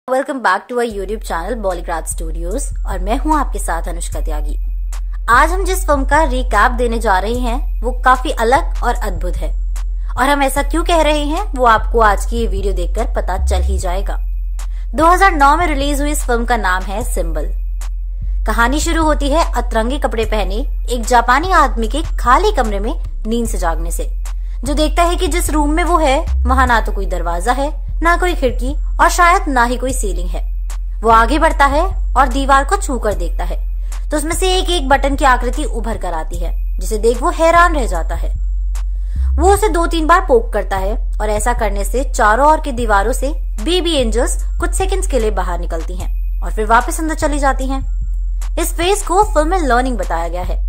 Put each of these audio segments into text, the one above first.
Welcome back to our YouTube channel Bollygrad studios और मैं हूं आपके साथ अनुष्का त्यागी। आज हम जिस फिल्म का रिकैप देने जा रहे हैं वो काफी अलग और अद्भुत है और हम ऐसा क्यों कह रहे हैं वो आपको आज की ये वीडियो देखकर पता चल ही जाएगा। 2009 में रिलीज हुई इस फिल्म का नाम है सिंबल। कहानी शुरू होती है अतरंगी कपड़े पहने एक जापानी आदमी के खाली कमरे में नींद से जागने से, जो देखता है कि जिस रूम में वो है वहां ना तो कोई दरवाजा है, ना कोई खिड़की और शायद ना ही कोई सीलिंग है। वो आगे बढ़ता है और दीवार को छूकर देखता है तो उसमें से एक एक बटन की आकृति उभर कर आती है, जिसे देख वो हैरान रह जाता है। वो उसे 2-3 बार पोक करता है और ऐसा करने से चारों ओर की दीवारों से बेबी एंजल्स कुछ सेकंड्स के लिए बाहर निकलती हैं और फिर वापस अंदर चली जाती हैं। इस फेज को फिल्म में लर्निंग बताया गया है।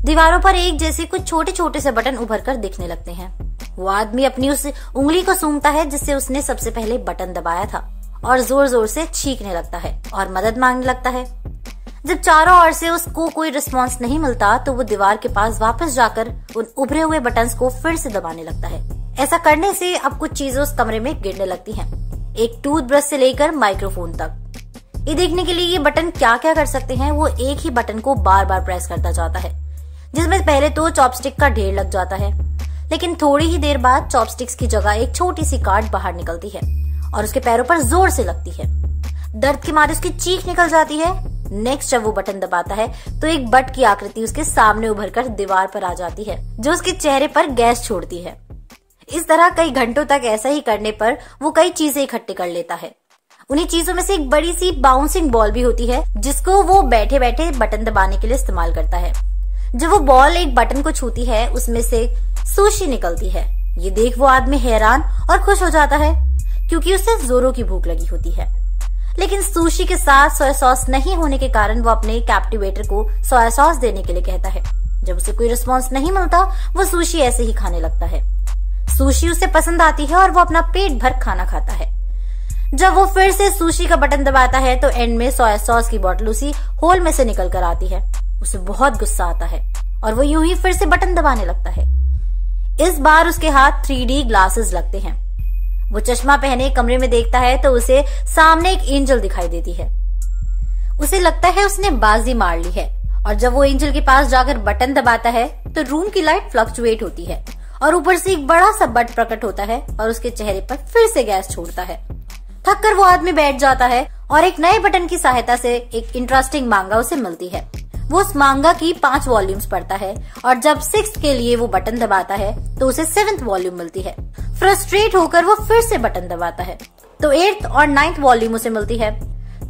दीवारों पर एक जैसे कुछ छोटे छोटे से बटन उभर कर दिखने लगते हैं। वो आदमी अपनी उस उंगली को सूंघता है जिससे उसने सबसे पहले बटन दबाया था और जोर जोर से छींकने लगता है और मदद मांगने लगता है। जब चारों ओर से उसको कोई रिस्पांस नहीं मिलता तो वो दीवार के पास वापस जाकर उन उभरे हुए बटन्स को फिर से दबाने लगता है। ऐसा करने से अब कुछ चीजें उस कमरे में गिरने लगती हैं, एक टूथब्रश से लेकर माइक्रोफोन तक। ये देखने के लिए ये बटन क्या क्या कर सकते हैं, वो एक ही बटन को बार बार प्रेस करता जाता है, जिसमें पहले तो चॉपस्टिक का ढेर लग जाता है, लेकिन थोड़ी ही देर बाद चॉपस्टिक्स की जगह एक छोटी सी कार्ड बाहर निकलती है और उसके पैरों पर जोर से लगती है। दर्द के मारे उसकी चीख निकल जाती है। नेक्स्ट जब वो बटन दबाता है तो एक बट की आकृति उसके सामने उभर कर दीवार पर आ जाती है, जो उसके चेहरे पर गैस छोड़ती है। इस तरह कई घंटों तक ऐसा ही करने पर वो कई चीजें इकट्ठी कर लेता है। उन्हीं चीजों में से एक बड़ी सी बाउंसिंग बॉल भी होती है, जिसको वो बैठे बैठे बटन दबाने के लिए इस्तेमाल करता है। जब वो बॉल एक बटन को छूती है उसमें से सुशी निकलती है। ये देख वो आदमी हैरान और खुश हो जाता है क्योंकि उसे जोरों की भूख लगी होती है। लेकिन सुशी के साथ सोया सॉस नहीं होने के कारण वो अपने कैप्टिवेटर को सोया सॉस देने के लिए कहता है। जब उसे कोई रिस्पांस नहीं मिलता वो सुशी ऐसे ही खाने लगता है। सुशी उसे पसंद आती है और वो अपना पेट भर खाना खाता है। जब वो फिर से सुशी का बटन दबाता है तो एंड में सोया सॉस की बोतल उसी होल में से निकल कर आती है। उसे बहुत गुस्सा आता है और वो यूं ही फिर से बटन दबाने लगता है। इस बार उसके हाथ 3D ग्लासेस लगते हैं। वो चश्मा पहने कमरे में देखता है तो उसे सामने एक एंजल दिखाई देती है। उसे लगता है उसने बाजी मार ली है और जब वो एंजल के पास जाकर बटन दबाता है तो रूम की लाइट फ्लक्चुएट होती है और ऊपर से एक बड़ा सा बट प्रकट होता है और उसके चेहरे पर फिर से गैस छोड़ता है। थक कर वो आदमी बैठ जाता है और एक नए बटन की सहायता से एक इंटरेस्टिंग मांगा उसे मिलती है। वो उस मांगा की 5 वॉल्यूम्स पढ़ता है और जब 6th के लिए वो बटन दबाता है तो उसे 7th वॉल्यूम मिलती है। फ्रस्ट्रेट होकर वो फिर से बटन दबाता है तो 8th और 9th वॉल्यूम उसे मिलती है।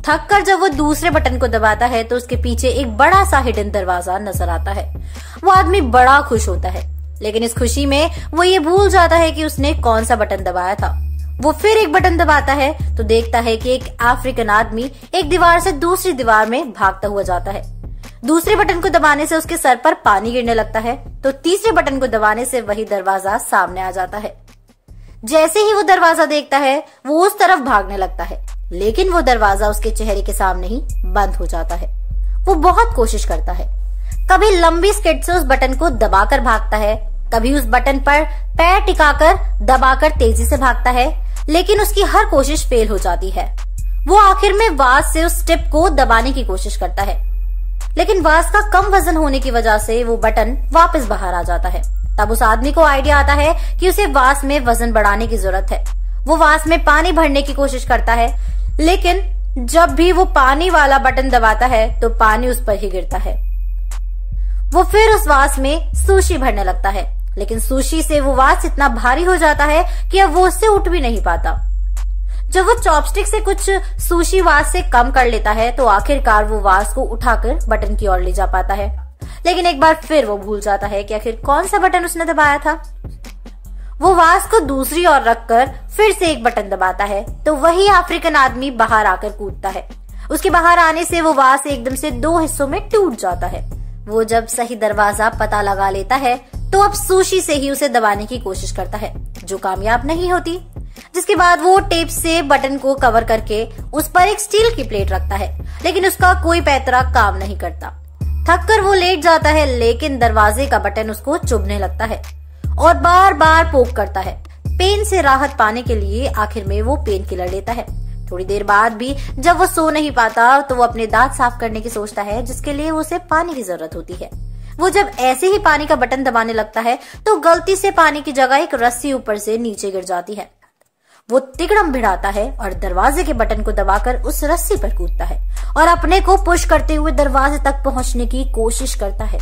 थक कर जब वो दूसरे बटन को दबाता है तो उसके पीछे एक बड़ा सा हिडन दरवाजा नजर आता है। वो आदमी बड़ा खुश होता है, लेकिन इस खुशी में वो ये भूल जाता है कि उसने कौन सा बटन दबाया था। वो फिर एक बटन दबाता है तो देखता है कि एक अफ्रीकन आदमी एक दीवार से दूसरी दीवार में भागता हुआ जाता है। दूसरे बटन को दबाने से उसके सर पर पानी गिरने लगता है तो तीसरे बटन को दबाने से वही दरवाजा सामने आ जाता है। जैसे ही वो दरवाजा देखता है वो उस तरफ भागने लगता है, लेकिन वो दरवाजा उसके चेहरे के सामने ही बंद हो जाता है। वो बहुत कोशिश करता है, कभी लंबी स्किड से उस बटन को दबाकर भागता है, कभी उस बटन पर पैर टिकाकर दबाकर तेजी से भागता है, लेकिन उसकी हर कोशिश फेल हो जाती है। वो आखिर में वास से उस स्टेप को दबाने की कोशिश करता है, लेकिन वास का कम वजन होने की वजह से वो बटन वापस बाहर आ जाता है। तब उस आदमी को आइडिया आता है कि उसे वास में वजन बढ़ाने की जरूरत है। वो वास में पानी भरने की कोशिश करता है, लेकिन जब भी वो पानी वाला बटन दबाता है तो पानी उस पर ही गिरता है। वो फिर उस वास में सुशी भरने लगता है, लेकिन सुशी से वो वास इतना भारी हो जाता है कि अब वो उससे उठ भी नहीं पाता। जब वो चॉपस्टिक से कुछ सुशी वास से कम कर लेता है तो आखिरकार वो वास को उठाकर बटन की ओर ले जा पाता है, लेकिन एक बार फिर वो भूल जाता है कि आखिर कौन सा बटन उसने दबाया था। वो वास को दूसरी ओर रखकर फिर से एक बटन दबाता है तो वही अफ्रीकन आदमी बाहर आकर कूदता है। उसके बाहर आने से वो वास एकदम से 2 हिस्सों में टूट जाता है। वो जब सही दरवाजा पता लगा लेता है तो अब सुशी से ही उसे दबाने की कोशिश करता है, जो कामयाब नहीं होती। जिसके बाद वो टेप से बटन को कवर करके उस पर एक स्टील की प्लेट रखता है, लेकिन उसका कोई पैतरा काम नहीं करता। थक कर वो लेट जाता है, लेकिन दरवाजे का बटन उसको चुभने लगता है और बार बार पोक करता है। पेन से राहत पाने के लिए आखिर में वो पेन किलर लेता है। थोड़ी देर बाद भी जब वो सो नहीं पाता तो वो अपने दांत साफ करने की सोचता है, जिसके लिए उसे पानी की जरूरत होती है। वो जब ऐसे ही पानी का बटन दबाने लगता है तो गलती से पानी की जगह एक रस्सी ऊपर से नीचे गिर जाती है। वो तिकड़म भिड़ाता है और दरवाजे के बटन को दबाकर उस रस्सी पर कूदता है और अपने को पुश करते हुए दरवाजे तक पहुंचने की कोशिश करता है।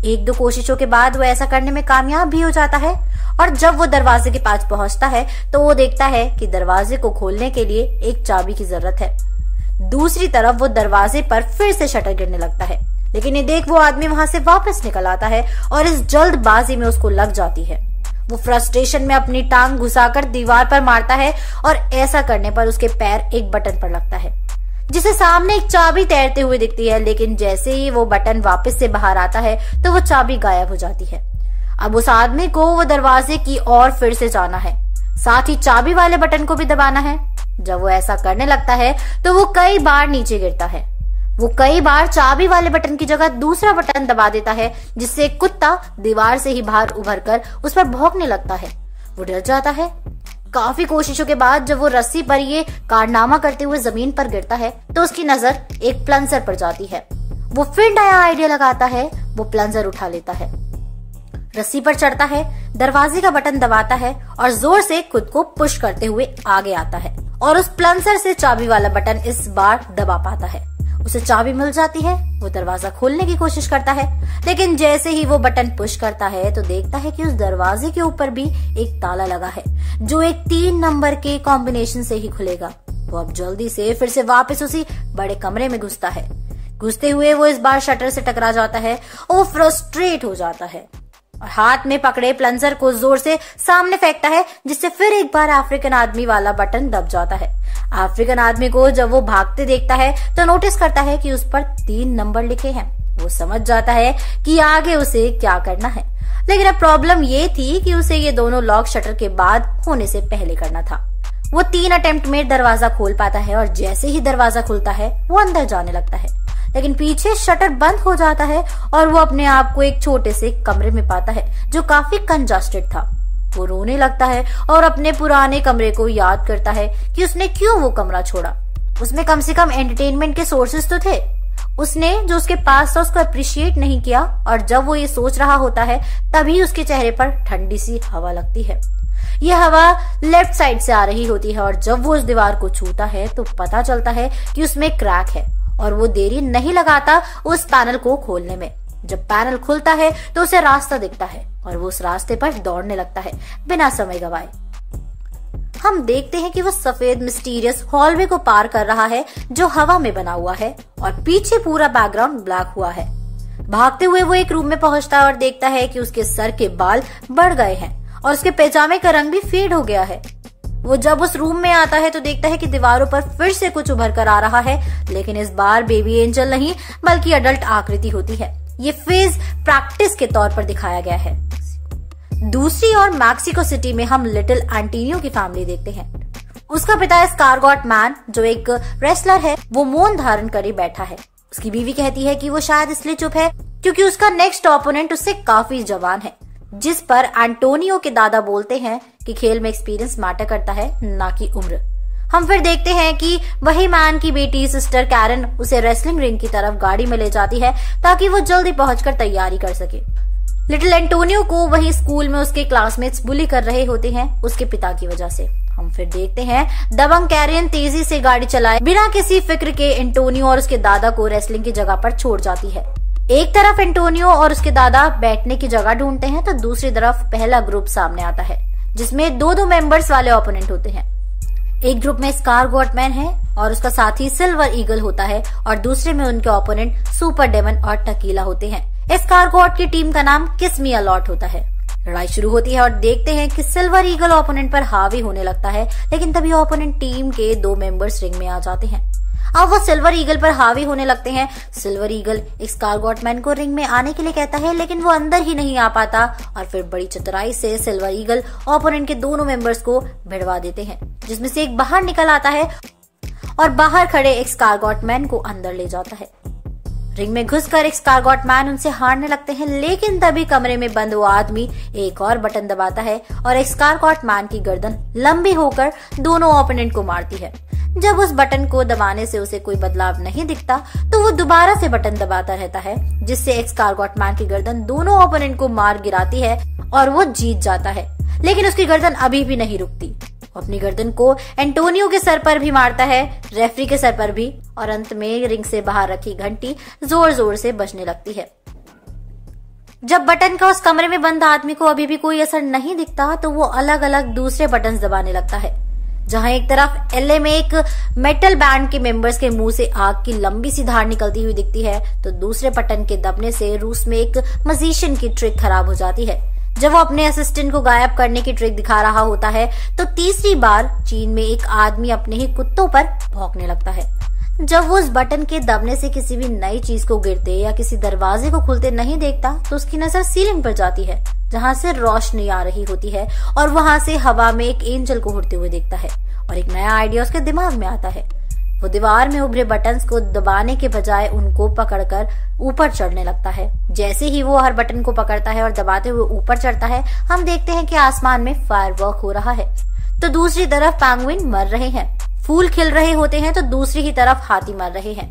एक दो कोशिशों के बाद वो ऐसा करने में कामयाब भी हो जाता है और जब वो दरवाजे के पास पहुंचता है तो वो देखता है कि दरवाजे को खोलने के लिए एक चाबी की जरूरत है। दूसरी तरफ वो दरवाजे पर फिर से शटर गिरने लगता है, लेकिन ये देख वो आदमी वहां से वापस निकल आता है और इस जल्दबाजी में उसको लग जाती है। वो फ्रस्ट्रेशन में अपनी टांग घुसाकर दीवार पर मारता है और ऐसा करने पर उसके पैर एक बटन पर लगता है, जिसे सामने एक चाबी तैरते हुए दिखती है। लेकिन जैसे ही वो बटन वापस से बाहर आता है तो वो चाबी गायब हो जाती है। अब उस आदमी को वो दरवाजे की ओर फिर से जाना है, साथ ही चाबी वाले बटन को भी दबाना है। जब वो ऐसा करने लगता है तो वो कई बार नीचे गिरता है। वो कई बार चाबी वाले बटन की जगह दूसरा बटन दबा देता है, जिससे कुत्ता दीवार से ही बाहर उभरकर उस पर भौंकने लगता है। वो डर जाता है। काफी कोशिशों के बाद जब वो रस्सी पर ये कारनामा करते हुए जमीन पर गिरता है तो उसकी नजर एक प्लंजर पर जाती है। वो फिर नया आइडिया लगाता है। वो प्लंजर उठा लेता है, रस्सी पर चढ़ता है, दरवाजे का बटन दबाता है और जोर से खुद को पुश करते हुए आगे आता है और उस प्लंजर से चाबी वाला बटन इस बार दबा पाता है। उसे चाबी मिल जाती है। वो दरवाजा खोलने की कोशिश करता है, लेकिन जैसे ही वो बटन पुश करता है तो देखता है कि उस दरवाजे के ऊपर भी एक ताला लगा है, जो एक 3 नंबर के कॉम्बिनेशन से ही खुलेगा। वो अब जल्दी से फिर से वापस उसी बड़े कमरे में घुसता है। घुसते हुए वो इस बार शटर से टकरा जाता है और वो फ्रस्ट्रेट हो जाता है और हाथ में पकड़े प्लंजर को जोर से सामने फेंकता है, जिससे फिर एक बार अफ्रीकन आदमी वाला बटन दब जाता है। अफ्रीकन आदमी को जब वो भागते देखता है तो नोटिस करता है कि उस पर 3 नंबर लिखे हैं। वो समझ जाता है कि आगे उसे क्या करना है, लेकिन अब प्रॉब्लम ये थी कि उसे ये दोनों लॉक शटर के बाद होने से पहले करना था। वो 3 अटेम्प्ट में दरवाजा खोल पाता है और जैसे ही दरवाजा खुलता है वो अंदर जाने लगता है, लेकिन पीछे शटर बंद हो जाता है और वो अपने आप को एक छोटे से कमरे में पाता है जो काफी कंजस्टेड था। वो रोने लगता है और अपने पुराने कमरे को याद करता है कि उसने क्यों वो कमरा छोड़ा। उसमें कम से कम एंटरटेनमेंट के सोर्सेस तो थे। उसने जो उसके पास था उसको अप्रिशिएट नहीं किया और जब वो ये सोच रहा होता है तभी उसके चेहरे पर ठंडी सी हवा लगती है। यह हवा लेफ्ट साइड से आ रही होती है और जब वो उस दीवार को छूता है तो पता चलता है कि उसमें क्रैक है और वो देरी नहीं लगाता उस पैनल को खोलने में। जब पैनल खुलता है तो उसे रास्ता दिखता है और वो उस रास्ते पर दौड़ने लगता है बिना समय गवाए। हम देखते हैं कि वो सफेद मिस्टीरियस हॉलवे को पार कर रहा है जो हवा में बना हुआ है और पीछे पूरा बैकग्राउंड ब्लैक हुआ है। भागते हुए वो एक रूम में पहुंचता है और देखता है कि उसके सर के बाल बढ़ गए हैं और उसके पैजामे का रंग भी फेड हो गया है। वो जब उस रूम में आता है तो देखता है कि दीवारों पर फिर से कुछ उभर कर आ रहा है, लेकिन इस बार बेबी एंजल नहीं बल्कि अडल्ट आकृति होती है। ये फेज प्रैक्टिस के तौर पर दिखाया गया है। दूसरी ओर मैक्सिको सिटी में हम लिटिल एंटोनियो की फैमिली देखते हैं। उसका पिता स्कारगॉट मैन जो एक रेसलर है, वो मौन धारण करे बैठा है। उसकी बीवी कहती है कि वो शायद इसलिए चुप है क्योंकि उसका नेक्स्ट ओपोनेंट उससे काफी जवान है, जिस पर एंटोनियो के दादा बोलते हैं कि खेल में एक्सपीरियंस मैटर करता है, ना कि उम्र। हम फिर देखते हैं कि वही मैन की बेटी सिस्टर कैरन उसे रेसलिंग रिंग की तरफ गाड़ी में ले जाती है ताकि वो जल्दी पहुंचकर तैयारी कर सके। लिटिल एंटोनियो को वही स्कूल में उसके क्लासमेट्स बुली कर रहे होते हैं उसके पिता की वजह से। हम फिर देखते हैं दबंग कैरन तेजी से गाड़ी चलाए बिना किसी फिक्र के एंटोनियो और उसके दादा को रेसलिंग की जगह पर छोड़ जाती है। एक तरफ एंटोनियो और उसके दादा बैठने की जगह ढूंढते हैं तो दूसरी तरफ पहला ग्रुप सामने आता है जिसमें 2-2 मेंबर्स वाले ओपोनेंट होते हैं। एक ग्रुप में स्कारगॉट मैन है और उसका साथी सिल्वर ईगल होता है और दूसरे में उनके ओपोनेंट सुपर डेमन और टकीला होते हैं। स्कारगॉट की टीम का नाम किस मी अ लॉट होता है। लड़ाई शुरू होती है और देखते हैं कि सिल्वर ईगल ओपोनेंट पर हावी होने लगता है, लेकिन तभी ओपोनेंट टीम के 2 मेंबर्स रिंग में आ जाते हैं। अब वो सिल्वर ईगल पर हावी होने लगते हैं। सिल्वर ईगल स्कारगॉट मैन को रिंग में आने के लिए कहता है, लेकिन वो अंदर ही नहीं आ पाता और फिर बड़ी चतुराई से सिल्वर ईगल ओपोनेंट के दोनों मेंबर्स को भिड़वा देते हैं, जिसमें से एक बाहर निकल आता है और बाहर खड़े स्कारगॉट मैन को अंदर ले जाता है। रिंग में घुसकर स्कारगॉट मैन उनसे हारने लगते हैं, लेकिन तभी कमरे में बंद वो आदमी एक और बटन दबाता है और स्कारगॉट मैन की गर्दन लंबी होकर दोनों ओपोनेंट को मारती है। जब उस बटन को दबाने से उसे कोई बदलाव नहीं दिखता तो वो दोबारा से बटन दबाता रहता है, जिससे एक्सकार्गोट मैन की गर्दन दोनों ओपोनेंट को मार गिराती है और वो जीत जाता है। लेकिन उसकी गर्दन अभी भी नहीं रुकती। वो अपनी गर्दन को एंटोनियो के सर पर भी मारता है, रेफरी के सर पर भी, और अंत में रिंग से बाहर रखी घंटी जोर जोर से बजने लगती है। जब बटन का उस कमरे में बंद आदमी को अभी भी कोई असर नहीं दिखता तो वो अलग अलग दूसरे बटन दबाने लगता है। जहां एक तरफ एलए में एक मेटल बैंड के मेंबर्स के मुंह से आग की लंबी सी धार निकलती हुई दिखती है, तो दूसरे बटन के दबने से रूस में एक मजीशियन की ट्रिक खराब हो जाती है। जब वो अपने असिस्टेंट को गायब करने की ट्रिक दिखा रहा होता है तो तीसरी बार चीन में एक आदमी अपने ही कुत्तों पर भौंकने लगता है। जब वो उस बटन के दबने से किसी भी नई चीज को गिरते या किसी दरवाजे को खुलते नहीं देखता तो उसकी नजर सीलिंग पर जाती है, जहां से रोशनी आ रही होती है, और वहां से हवा में एक एंजल को उड़ते हुए देखता है और एक नया आइडिया उसके दिमाग में आता है। वो दीवार में उभरे बटन्स को दबाने के बजाय उनको पकड़कर ऊपर चढ़ने लगता है। जैसे ही वो हर बटन को पकड़ता है और दबाते हुए ऊपर चढ़ता है, हम देखते हैं कि आसमान में फायरवर्क हो रहा है। तो दूसरी तरफ पेंगुइन मर रहे हैं, फूल खिल रहे होते हैं, तो दूसरी ही तरफ हाथी मर रहे हैं।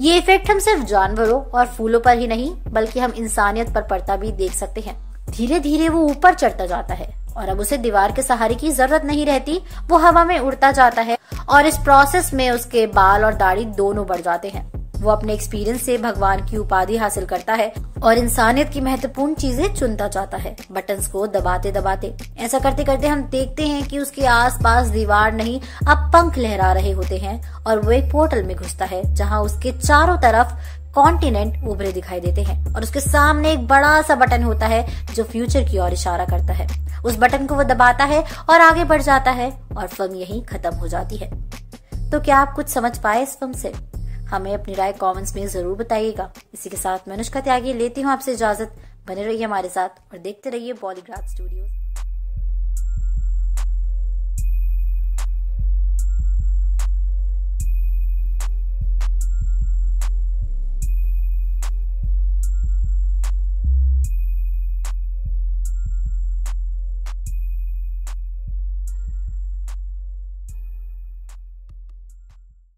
ये इफेक्ट हम सिर्फ जानवरों और फूलों पर ही नहीं बल्कि हम इंसानियत पर पड़ता भी देख सकते हैं। धीरे धीरे वो ऊपर चढ़ता जाता है और अब उसे दीवार के सहारे की जरूरत नहीं रहती। वो हवा में उड़ता जाता है और इस प्रोसेस में उसके बाल और दाढ़ी दोनों बढ़ जाते हैं। वो अपने एक्सपीरियंस से भगवान की उपाधि हासिल करता है और इंसानियत की महत्वपूर्ण चीजें चुनता जाता है, बटन्स को दबाते दबाते। ऐसा करते करते हम देखते हैं कि उसके आसपास दीवार नहीं, अब पंख लहरा रहे होते हैं और वो एक पोर्टल में घुसता है जहां उसके चारों तरफ कॉन्टिनेंट उभरे दिखाई देते हैं और उसके सामने एक बड़ा सा बटन होता है जो फ्यूचर की ओर इशारा करता है। उस बटन को वो दबाता है और आगे बढ़ जाता है और फिल्म यहीं खत्म हो जाती है। तो क्या आप कुछ समझ पाए इस फिल्म से? हमें अपनी राय कमेंट्स में जरूर बताइएगा। इसी के साथ मैं अनुष्का त्यागी लेती हूँ आपसे इजाजत। बने रहिए हमारे साथ और देखते रहिए बॉलीग्राड स्टूडियोज।